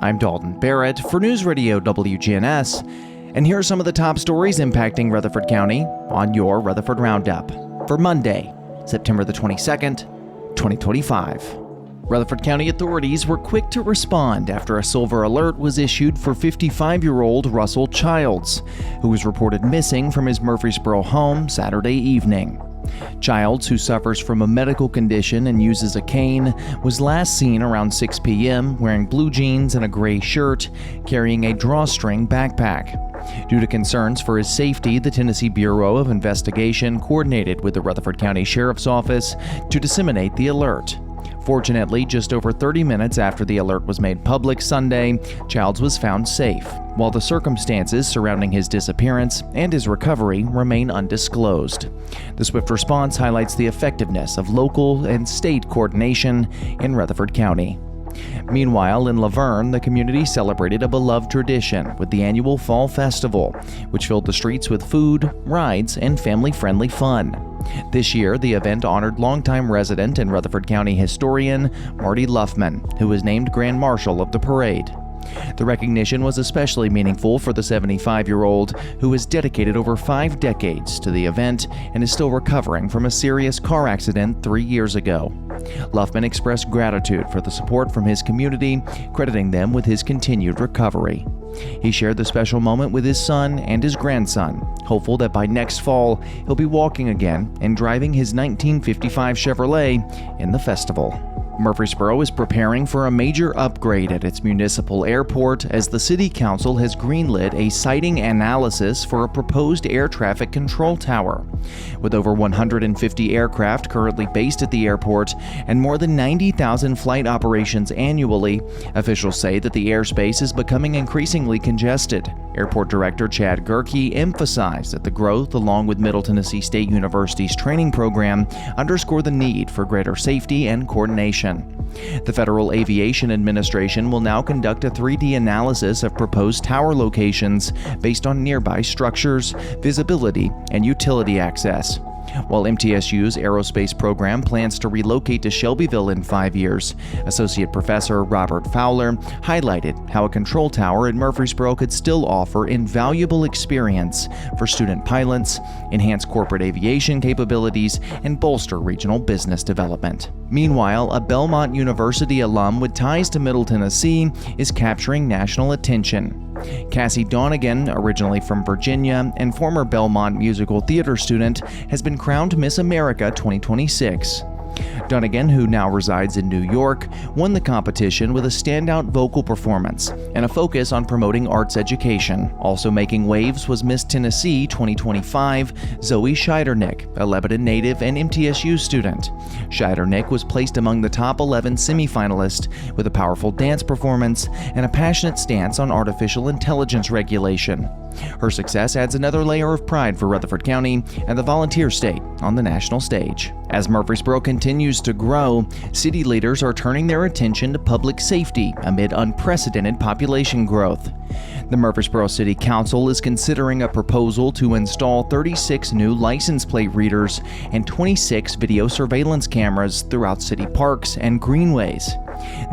I'm Dalton Barrett for News Radio WGNS, and here are some of the top stories impacting Rutherford County on your Rutherford Roundup for Monday, September the 22nd, 2025. Rutherford County authorities were quick to respond after a silver alert was issued for 55-year-old Russell Childs, who was reported missing from his Murfreesboro home Saturday evening. Childs, who suffers from a medical condition and uses a cane, was last seen around 6 p.m. wearing blue jeans and a gray shirt, carrying a drawstring backpack. Due to concerns for his safety, the Tennessee Bureau of Investigation coordinated with the Rutherford County Sheriff's Office to disseminate the alert. Fortunately, just over 30 minutes after the alert was made public Sunday, Childs was found safe, while the circumstances surrounding his disappearance and his recovery remain undisclosed. The swift response highlights the effectiveness of local and state coordination in Rutherford County. Meanwhile, in Laverne, the community celebrated a beloved tradition with the annual Fall Festival, which filled the streets with food, rides, and family-friendly fun. This year, the event honored longtime resident and Rutherford County historian Marty Luffman, who was named Grand Marshal of the parade. The recognition was especially meaningful for the 75-year-old who has dedicated over 5 decades to the event and is still recovering from a serious car accident 3 years ago. Luffman expressed gratitude for the support from his community, crediting them with his continued recovery. He shared the special moment with his son and his grandson, hopeful that by next fall he'll be walking again and driving his 1955 Chevrolet in the festival. Murfreesboro is preparing for a major upgrade at its municipal airport as the City Council has greenlit a siting analysis for a proposed air traffic control tower. With over 150 aircraft currently based at the airport and more than 90,000 flight operations annually, officials say that the airspace is becoming increasingly congested. Airport Director Chad Gerke emphasized that the growth, along with Middle Tennessee State University's training program, underscore the need for greater safety and coordination. The Federal Aviation Administration will now conduct a 3D analysis of proposed tower locations based on nearby structures, visibility, and utility access. While MTSU's aerospace program plans to relocate to Shelbyville in 5 years, Associate Professor Robert Fowler highlighted how a control tower at Murfreesboro could still offer invaluable experience for student pilots, enhance corporate aviation capabilities, and bolster regional business development. Meanwhile, a Belmont University alum with ties to Middle Tennessee is capturing national attention. Cassie Donegan, originally from Virginia and former Belmont musical theater student, has been crowned Miss America 2026. Donegan, who now resides in New York, won the competition with a standout vocal performance and a focus on promoting arts education. Also making waves was Miss Tennessee 2025, Zoe Scheidernick, a Lebanon native and MTSU student. Scheidernick was placed among the top 11 semifinalists with a powerful dance performance and a passionate stance on artificial intelligence regulation. Her success adds another layer of pride for Rutherford County and the volunteer state on the national stage. As Murfreesboro continues to grow, city leaders are turning their attention to public safety amid unprecedented population growth. The Murfreesboro City Council is considering a proposal to install 36 new license plate readers and 26 video surveillance cameras throughout city parks and greenways.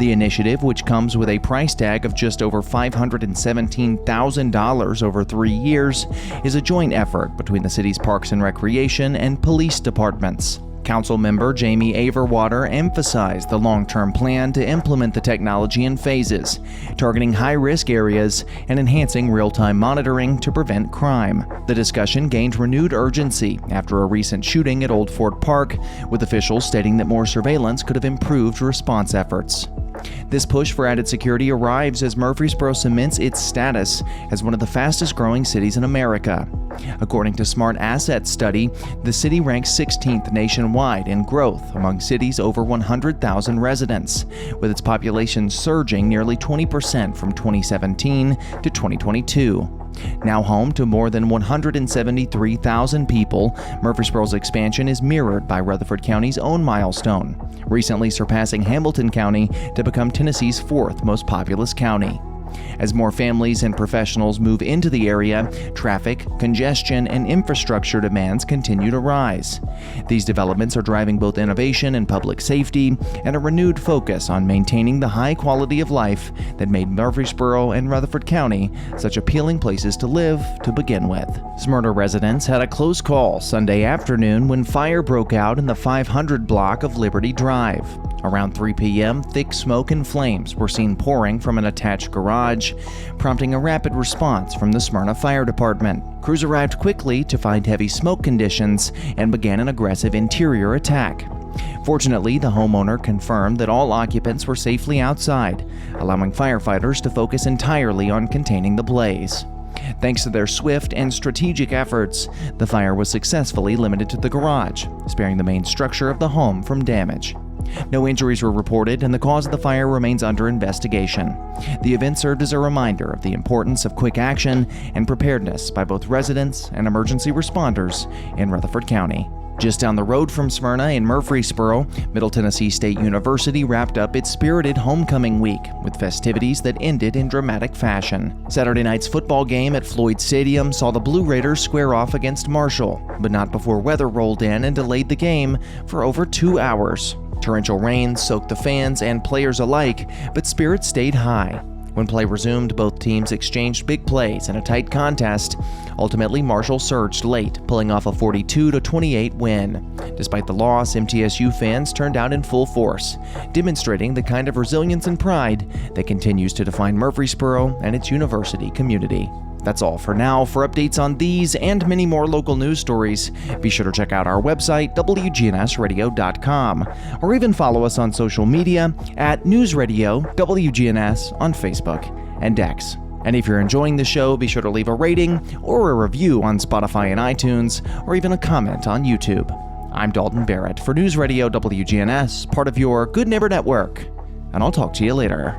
The initiative, which comes with a price tag of just over $517,000 over 3 years, is a joint effort between the city's Parks and Recreation and police departments. Council member Jamie Averwater emphasized the long-term plan to implement the technology in phases, targeting high-risk areas and enhancing real-time monitoring to prevent crime. The discussion gained renewed urgency after a recent shooting at Old Fort Park, with officials stating that more surveillance could have improved response efforts. This push for added security arrives as Murfreesboro cements its status as one of the fastest-growing cities in America. According to Smart Assets study, the city ranks 16th nationwide in growth among cities over 100,000 residents, with its population surging nearly 20% from 2017 to 2022. Now home to more than 173,000 people, Murfreesboro's expansion is mirrored by Rutherford County's own milestone, recently surpassing Hamilton County to become Tennessee's 4th most populous county. As more families and professionals move into the area, traffic, congestion, and infrastructure demands continue to rise. These developments are driving both innovation in public safety and a renewed focus on maintaining the high quality of life that made Murfreesboro and Rutherford County such appealing places to live to begin with. Smyrna residents had a close call Sunday afternoon when fire broke out in the 500 block of Liberty Drive. Around 3 p.m., thick smoke and flames were seen pouring from an attached garage, prompting a rapid response from the Smyrna Fire Department. Crews arrived quickly to find heavy smoke conditions and began an aggressive interior attack. Fortunately, the homeowner confirmed that all occupants were safely outside, allowing firefighters to focus entirely on containing the blaze. Thanks to their swift and strategic efforts, the fire was successfully limited to the garage, sparing the main structure of the home from damage. No injuries were reported, and the cause of the fire remains under investigation. The event served as a reminder of the importance of quick action and preparedness by both residents and emergency responders in Rutherford County. Just down the road from Smyrna in Murfreesboro, Middle Tennessee State University wrapped up its spirited homecoming week with festivities that ended in dramatic fashion. Saturday night's football game at Floyd Stadium saw the Blue Raiders square off against Marshall, but not before weather rolled in and delayed the game for over 2 hours. Torrential rain soaked the fans and players alike, but spirits stayed high. When play resumed, both teams exchanged big plays in a tight contest. Ultimately, Marshall surged late, pulling off a 42-28 win. Despite the loss, MTSU fans turned out in full force, demonstrating the kind of resilience and pride that continues to define Murfreesboro and its university community. That's all for now. For updates on these and many more local news stories, be sure to check out our website, wgnsradio.com, or even follow us on social media at News Radio WGNS on Facebook and X. And if you're enjoying the show, be sure to leave a rating or a review on Spotify and iTunes, or even a comment on YouTube. I'm Dalton Barrett for News Radio WGNS, part of your Good Neighbor Network, and I'll talk to you later.